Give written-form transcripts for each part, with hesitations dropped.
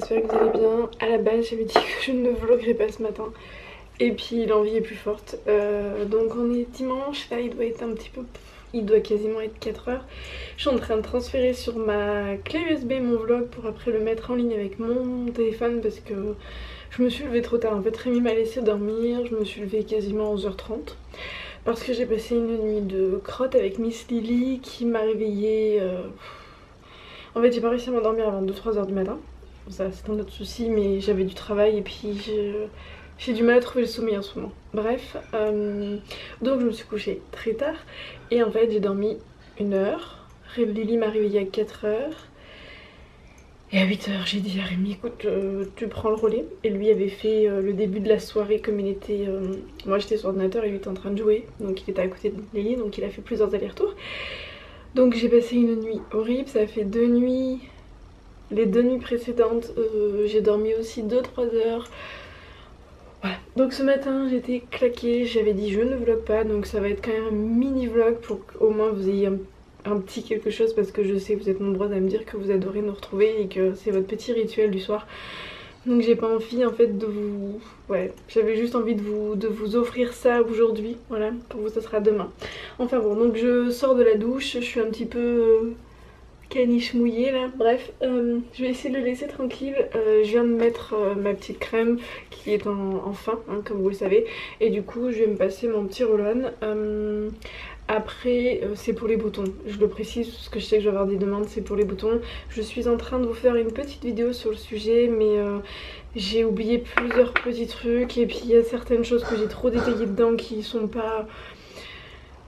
j'espère que vous allez bien. À la base j'avais dit que je ne vloguerais pas ce matin et puis l'envie est plus forte. Donc on est dimanche, là il doit être un petit peu... Il doit quasiment être 4 heures. Je suis en train de transférer sur ma clé USB mon vlog pour après le mettre en ligne avec mon téléphone parce que je me suis levée trop tard. En fait Rémi m'a laissé dormir, je me suis levée quasiment à 11h30 parce que j'ai passé une nuit de crotte avec Miss Lily qui m'a réveillée... En fait j'ai pas réussi à m'endormir avant 2-3 heures du matin. Ça c'est un autre souci, mais j'avais du travail et puis j'ai du mal à trouver le sommeil en ce moment. Bref, donc je me suis couchée très tard et en fait j'ai dormi 1 heure. Lily m'a réveillée à 4 heures. Et à 8 heures j'ai dit à Rémi écoute tu prends le relais. Et lui avait fait le début de la soirée comme il était... Moi j'étais sur l'ordinateur et lui était en train de jouer. Donc il était à côté de Lily, donc il a fait plusieurs allers-retours. Donc j'ai passé une nuit horrible, ça a fait 2 nuits... Les 2 nuits précédentes, j'ai dormi aussi 2-3 heures. Voilà. Donc ce matin, j'étais claquée. J'avais dit je ne vlog pas. Donc ça va être quand même un mini vlog pour qu'au moins vous ayez un petit quelque chose. Parce que je sais que vous êtes nombreuses à me dire que vous adorez nous retrouver et que c'est votre petit rituel du soir. Donc j'ai pas envie en fait de vous... Ouais, j'avais juste envie de vous offrir ça aujourd'hui. Voilà, pour vous ça sera demain. Enfin bon, donc je sors de la douche. Je suis un petit peu... caniche mouillée là, bref, je vais essayer de le laisser tranquille. Je viens de mettre ma petite crème qui est en fin, hein, comme vous le savez, et du coup je vais me passer mon petit roll-on. Après c'est pour les boutons, je le précise parce que je sais que je vais avoir des demandes, c'est pour les boutons. Je suis en train de vous faire une petite vidéo sur le sujet, mais j'ai oublié plusieurs petits trucs et puis il y a certaines choses que j'ai trop détaillées dedans qui sont pas...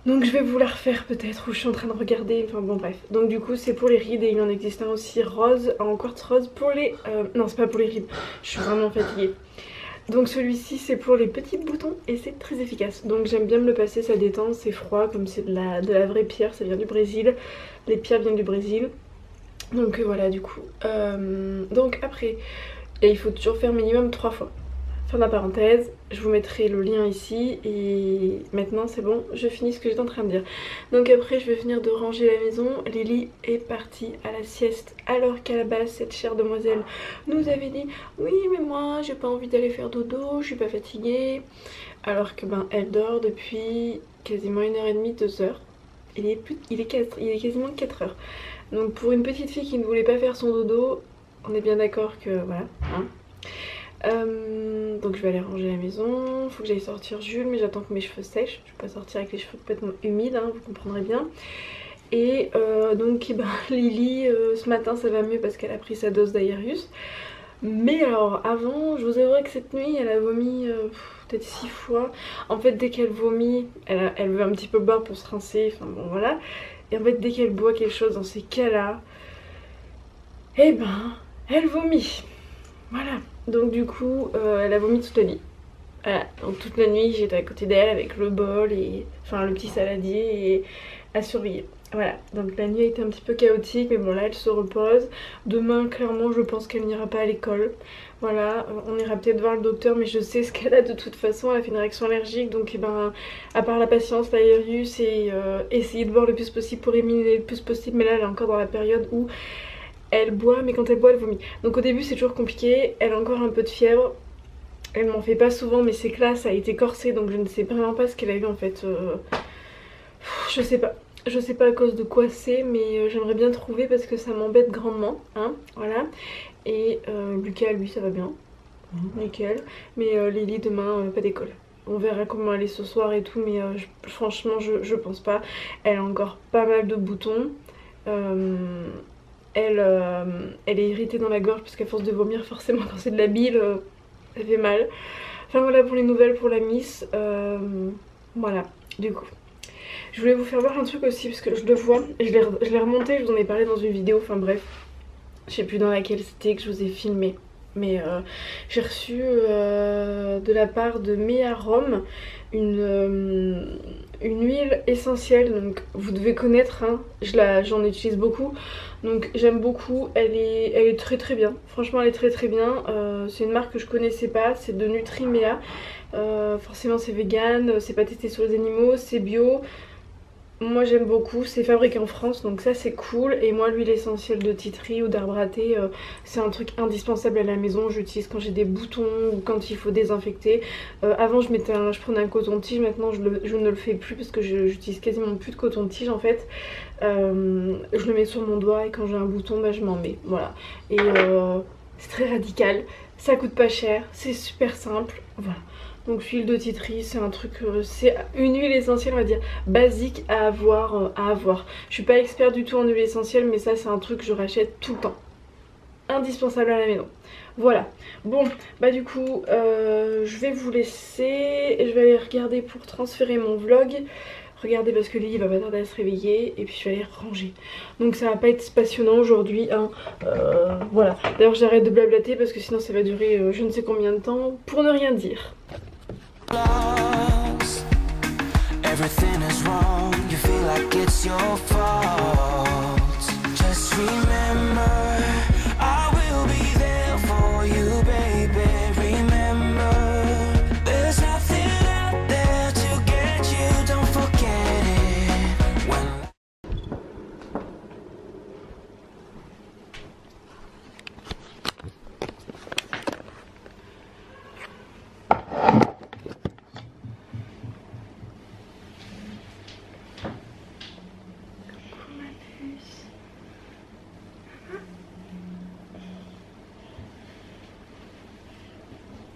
Donc je vais vous la refaire peut-être, ou je suis en train de regarder, enfin bon bref. Donc du coup c'est pour les rides et il en existe un aussi rose, en quartz rose pour les... Non c'est pas pour les rides, je suis vraiment fatiguée. Donc celui-ci c'est pour les petits boutons et c'est très efficace. Donc j'aime bien me le passer, ça détend, c'est froid comme c'est de la vraie pierre, ça vient du Brésil. Les pierres viennent du Brésil. Donc voilà du coup. Donc après, et il faut toujours faire minimum 3 fois. Fin de la parenthèse, je vous mettrai le lien ici et maintenant c'est bon, je finis ce que j'étais en train de dire. Donc après je vais venir de ranger la maison. Lily est partie à la sieste alors qu'à la base cette chère demoiselle nous avait dit oui mais moi j'ai pas envie d'aller faire dodo, je suis pas fatiguée. Alors que ben elle dort depuis quasiment 1h30, 2 heures. Il est quasiment 4 heures. Donc pour une petite fille qui ne voulait pas faire son dodo, on est bien d'accord que voilà hein. Donc je vais aller ranger la maison, faut que j'aille sortir Jules mais j'attends que mes cheveux sèchent, je vais pas sortir avec les cheveux complètement humides hein, vous comprendrez bien. Et donc ben, Lily ce matin ça va mieux parce qu'elle a pris sa dose d'Aerius. Mais alors avant je vous avouerai que cette nuit elle a vomi peut-être 6 fois. En fait dès qu'elle vomit elle veut un petit peu boire pour se rincer, enfin bon voilà. Et en fait dès qu'elle boit quelque chose dans ces cas là, eh ben elle vomit. Voilà, donc du coup elle a vomi toute la nuit. Voilà, donc toute la nuit j'étais à côté d'elle avec le bol et enfin le petit saladier et à surveiller. Voilà, donc la nuit a été un petit peu chaotique mais bon là elle se repose. Demain clairement je pense qu'elle n'ira pas à l'école. Voilà, on ira peut-être voir le docteur mais je sais ce qu'elle a de toute façon, elle a fait une réaction allergique donc et ben à part la patience, l'Aerius et essayer de boire le plus possible pour éliminer le plus possible, mais là elle est encore dans la période où elle boit mais quand elle boit elle vomit. Donc au début c'est toujours compliqué, elle a encore un peu de fièvre. Elle m'en fait pas souvent mais c'est que là ça a été corsé donc je ne sais vraiment pas ce qu'elle a eu en fait. Je sais pas. Je sais pas à cause de quoi c'est mais j'aimerais bien trouver parce que ça m'embête grandement. Hein, voilà. Et Lucas lui ça va bien. Nickel. Mais Lily demain pas d'école. On verra comment elle est ce soir et tout mais franchement je pense pas. Elle a encore pas mal de boutons. Elle est irritée dans la gorge parce qu'à force de vomir forcément quand c'est de la bile ça fait mal. Enfin voilà pour les nouvelles pour la Miss. Voilà du coup. Je voulais vous faire voir un truc aussi parce que je le vois. Je l'ai remonté, je vous en ai parlé dans une vidéo, enfin bref. Je sais plus dans laquelle c'était que je vous ai filmé. Mais j'ai reçu de la part de Mea Rome une huile essentielle, donc vous devez connaître, hein, j'en utilise beaucoup, donc j'aime beaucoup, elle est très très bien, franchement elle est très très bien, c'est une marque que je connaissais pas, c'est de Nutrimea, forcément c'est vegan, c'est pas testé sur les animaux, c'est bio, moi j'aime beaucoup, c'est fabriqué en France donc ça c'est cool. Et moi l'huile essentielle de tea tree ou d'arbre à thé c'est un truc indispensable à la maison. J'utilise quand j'ai des boutons ou quand il faut désinfecter. Avant je prenais un coton-tige, maintenant je ne le fais plus parce que j'utilise quasiment plus de coton-tige en fait. Je le mets sur mon doigt et quand j'ai un bouton bah, je m'en mets, voilà. Et c'est très radical, ça coûte pas cher, c'est super simple, voilà. Donc l'huile de tea tree c'est un truc, c'est une huile essentielle on va dire basique à avoir, Je suis pas expert du tout en huile essentielle mais ça c'est un truc que je rachète tout le temps. Indispensable à la maison. Voilà. Bon bah du coup je vais vous laisser et je vais aller regarder pour transférer mon vlog. Regardez parce que Lily va pas tarder à se réveiller et puis je vais aller ranger. Donc ça va pas être passionnant aujourd'hui hein. Voilà. D'ailleurs j'arrête de blablater parce que sinon ça va durer je ne sais combien de temps pour ne rien dire. Everything is wrong, you feel like it's your fault. Just remember, I will be there for you, baby. Remember, there's nothing out there to get you, don't forget it.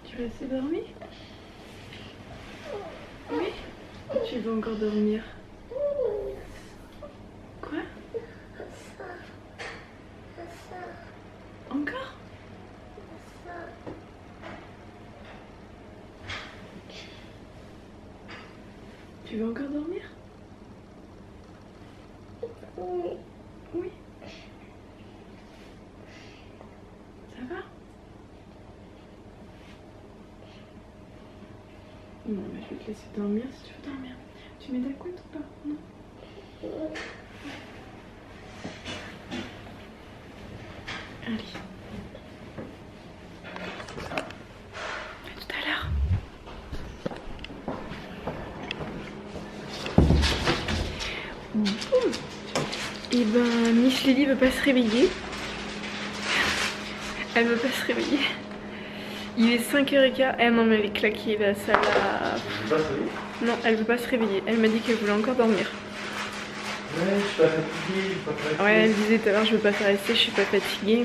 Tu vas assez dormir? Oui? Tu veux encore dormir? Quoi? Encore? Tu veux encore dormir? Oui. Ça va? Non mais je vais te laisser dormir si tu veux dormir. Tu mets ta couette ou pas? Non? Allez. À tout à l'heure. Et ben Miss Lily veut pas se réveiller. Elle veut pas se réveiller. Il est 5h15. Eh non mais elle est claquée là, ça la... Non, elle veut pas se réveiller. Elle m'a dit qu'elle voulait encore dormir. Ouais, je suis pas fatiguée, pas pressée. Ouais, elle disait tout à l'heure je veux pas faire rester, je suis pas fatiguée.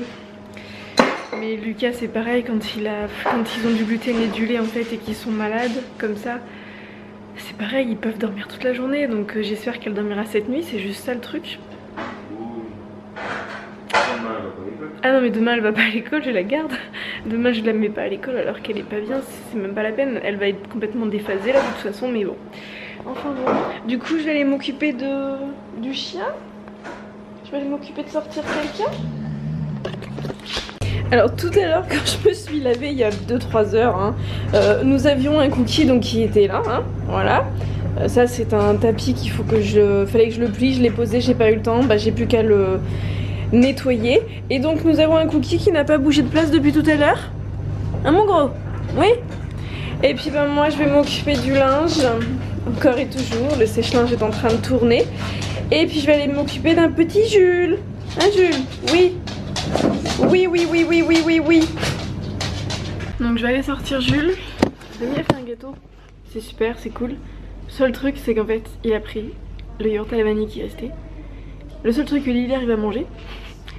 Mais Lucas c'est pareil quand ils ont du gluten et du lait en fait et qu'ils sont malades comme ça. C'est pareil, ils peuvent dormir toute la journée donc j'espère qu'elle dormira cette nuit, c'est juste ça le truc. Ah non mais demain elle va pas à l'école, je la garde. Demain je la mets pas à l'école alors qu'elle est pas bien, c'est même pas la peine. Elle va être complètement déphasée là de toute façon mais bon. Enfin bon, du coup je vais aller m'occuper du chien. Je vais aller m'occuper de sortir quelqu'un. Alors tout à l'heure quand je me suis lavée il y a 2-3 heures hein, nous avions un cookie donc qui était là hein, voilà. Ça c'est un tapis qu'il faut que fallait que je le plie, je l'ai posé, j'ai pas eu le temps, bah j'ai plus qu'à le nettoyer. Et donc nous avons un cookie qui n'a pas bougé de place depuis tout à l'heure. Hein mon gros? Oui. Et puis ben moi je vais m'occuper du linge. Encore et toujours, le sèche-linge est en train de tourner. Et puis je vais aller m'occuper d'un petit Jules. Hein Jules? Oui. Oui, oui, oui, oui, oui, oui, oui. Donc je vais aller sortir Jules. J'ai fait un gâteau. C'est super, c'est cool. Seul truc c'est qu'en fait il a pris le yaourt à la vanille qui restait. Le seul truc que Lily arrive à manger,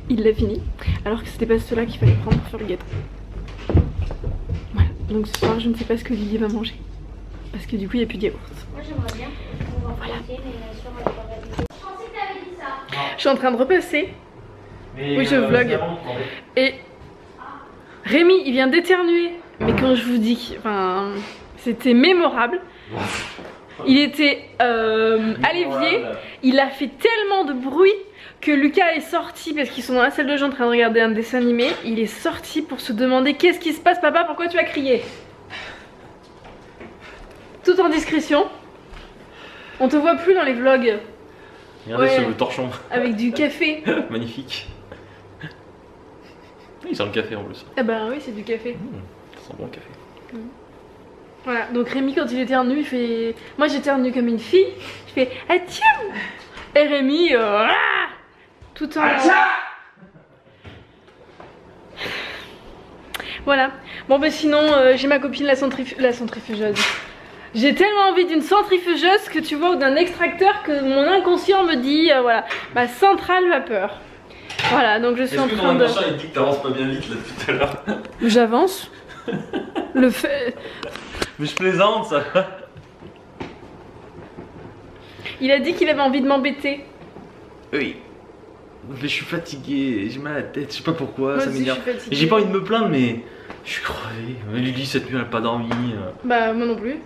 il l'a fini. Alors que c'était pas cela qu'il fallait prendre pour faire le gâteau. Voilà, donc ce soir je ne sais pas ce que Lily va manger. Parce que du coup il n'y a plus de yaourt. Moi j'aimerais bien. Voilà. Je pensais que t'avais dit ça. Je suis en train de repasser. Mais oui je vlog. Et Rémi il vient d'éternuer. Mais quand je vous dis, enfin, c'était mémorable. Il était à l'évier, il a fait tellement de bruit que Lucas est sorti parce qu'ils sont dans la salle de jeu en train de regarder un dessin animé. Il est sorti pour se demander qu'est-ce qui se passe papa, pourquoi tu as crié? Tout en discrétion. On te voit plus dans les vlogs. Regardez Ouais. ce torchon. Avec du café. Magnifique. Il sent le café en plus. Ah bah oui c'est du café. Ça sent bon le café. Voilà, donc Rémi quand il éternue, il fait... Moi j'éternue comme une fille, je fais Atchou. Et Rémi, tout en... Voilà. Bon bah sinon, j'ai ma copine la centrifugeuse. J'ai tellement envie d'une centrifugeuse que tu vois, ou d'un extracteur, que mon inconscient me dit, voilà, ma centrale vapeur. Voilà, donc je suis en train de... Est-ce que ton inconscient il dit que t'avances pas bien vite là depuis tout à l'heure? J'avance. Le fait... Mais je plaisante ça. Il a dit qu'il avait envie de m'embêter. Oui. Mais je suis fatigué, j'ai mal à la tête, je sais pas pourquoi, Moi ça aussi, m'énerve. je suis fatiguée. J'ai pas envie de me plaindre, mais je suis crevé. Lily, cette nuit, elle a pas dormi. Bah, moi non plus.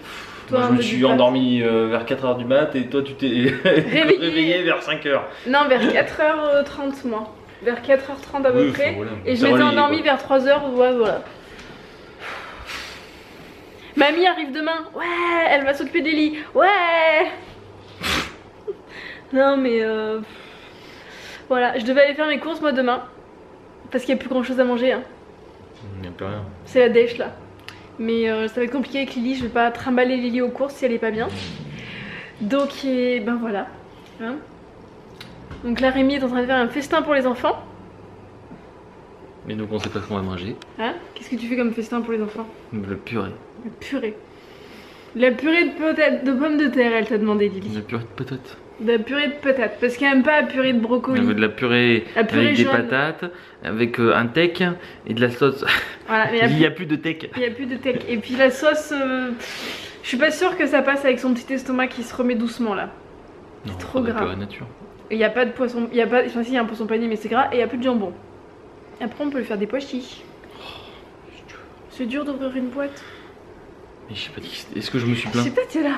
Toi, Moi, je me suis endormi vers 4h du mat et toi, tu t'es réveillé vers 5h. Non, vers 4h30, moi. Vers 4h30 à peu près. Voilà. Et je m'étais endormie vers 3h, ouais, voilà. Mamie arrive demain. Ouais, elle va s'occuper des lits. Ouais. Non, mais voilà, je devais aller faire mes courses moi demain. Parce qu'il n'y a plus grand chose à manger. Hein. Il n'y a plus rien. C'est la dèche là. Mais ça va être compliqué avec Lily, je vais pas trimballer Lily aux courses si elle est pas bien. Donc ben voilà. Hein, donc là Rémi est en train de faire un festin pour les enfants. Mais donc on sait pas ce qu'on va manger. Hein? Qu'est-ce que tu fais comme festin pour les enfants? La purée. La purée. La purée de pommes de terre, elle t'a demandé Lily. La purée de patates. De la purée de patates, parce qu'elle aime pas la purée de brocoli. Elle veut de la purée avec des jaune. patates, avec un teck et de la sauce. Voilà, mais il n'y a plus de teck. Il n'y a plus de teck. Et puis la sauce, je suis pas sûre que ça passe avec son petit estomac qui se remet doucement là. C'est trop gras. Purée nature. Et il n'y a pas de poisson, il y a pas, enfin si il y a un poisson panier mais c'est gras et il n'y a plus de jambon. Après on peut lui faire des pois chiches. C'est dur d'ouvrir une boîte. Mais je sais pas, est-ce que je me suis Je plaint? sais pas, t'es là.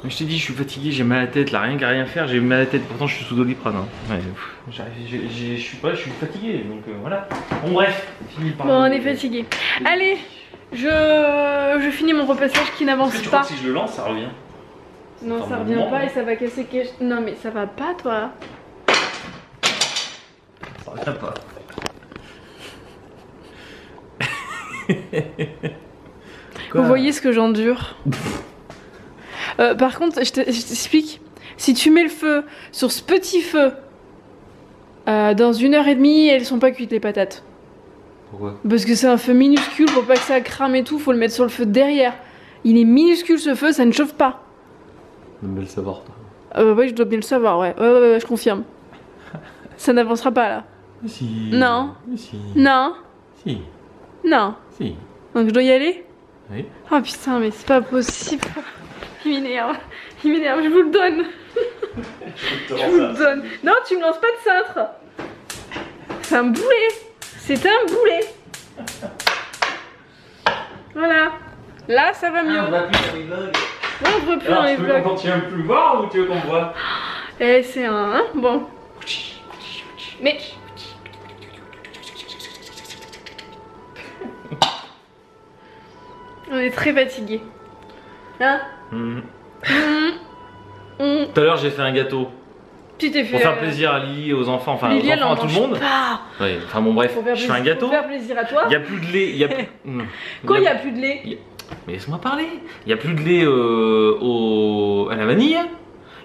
Mais je t'ai dit, je suis fatigué, j'ai mal à la tête, là, rien qu'à rien faire, j'ai mal à la tête, pourtant je suis sous Doliprane. Hein. Ouais, je suis fatigué, donc voilà. Bon bref, fini par... Bon, on est fatigué. Allez, je finis mon repassage qui n'avance tu pas. crois que si je le lance, ça revient? Non, Enfin, ça bon revient moment, pas hein. et ça va casser quelque... Non mais ça va pas toi. Ça revient pas. Vous voyez ce que j'endure. Par contre, je t'explique. Si tu mets le feu sur ce petit feu, dans 1h30, elles sont pas cuites les patates. Pourquoi? Parce que c'est un feu minuscule, pour pas que ça crame et tout, faut le mettre sur le feu derrière. Il est minuscule ce feu, ça ne chauffe pas. Tu dois le savoir, toi. Oui, je dois bien le savoir, ouais. Ouais, je confirme. Ça n'avancera pas là. Si. Non. Si. Non. Si. Non. Si. Donc je dois y aller? Oui. Oh putain, mais c'est pas possible. Il m'énerve. Il m'énerve, je vous le donne. Je vous le donne. Non, tu me lances pas de cintre. C'est un boulet. C'est un boulet. Voilà. Là, ça va mieux. on va plus dans les vlogs. Ouais, on voit plus dans les vlogs. Tu veux plus me voir ou tu veux qu'on me voit? Eh, c'est un... Hein, bon. Mais... On est très fatigués. Hein? Tout à l'heure j'ai fait un gâteau Tu t'es fait... pour faire plaisir à Lily et aux enfants, enfin Lily, aux elle enfants, en à tout le mange monde. pas. Ouais, enfin bon bref, je fais un gâteau. Pour faire plaisir à toi. Il n'y a plus de lait, il y a plus... Quoi, il n'y a plus de lait? Mais laisse-moi parler. Il n'y a plus de lait à la vanille.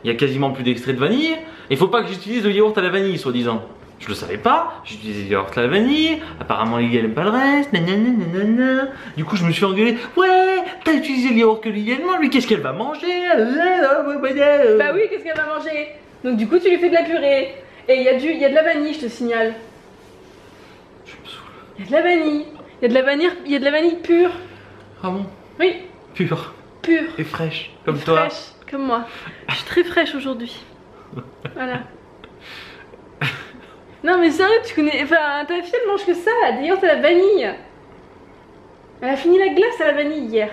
Il y a quasiment plus d'extrait de vanille. Il faut pas que j'utilise le yaourt à la vanille, soi-disant. Je le savais pas, j'utilisais le yaourt à la vanille. Apparemment, Lily elle aime pas le reste. Nanana. Du coup, je me suis engueulé. Ouais, t'as utilisé le yaourt que Lily aime, lui, qu'est-ce qu'elle va manger? Bah oui, qu'est-ce qu'elle va manger? Donc du coup, tu lui fais de la purée. Et il y a de la vanille, je te signale. Je me saoule. Il y a de la vanille. Il y a de la vanille pure. Ah bon? Oui, Pure pure. et fraîche, comme toi. Fraîche, comme moi. Je suis très fraîche aujourd'hui. Voilà. Non mais sérieux, tu connais... Enfin, ta fille elle mange que ça, là, des yaourts à la vanille. Elle a fini la glace à la vanille hier.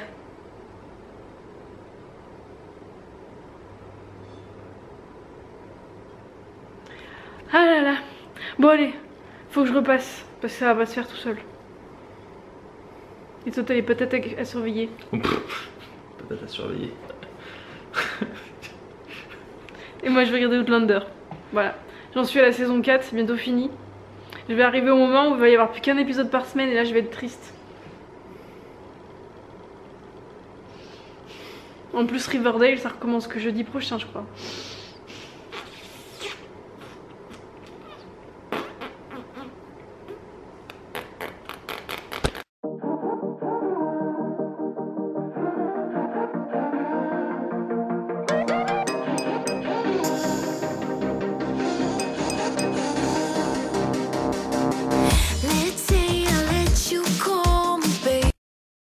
Ah là là. Bon allez, faut que je repasse, parce que ça va pas se faire tout seul. Et toi t'as les patates à surveiller. Peut-être à surveiller. Et moi je vais regarder Outlander. Voilà. J'en suis à la saison 4, c'est bientôt fini. Je vais arriver au moment où il va y avoir plus qu'un épisode par semaine et là je vais être triste. En plus Riverdale ça recommence que jeudi prochain je crois.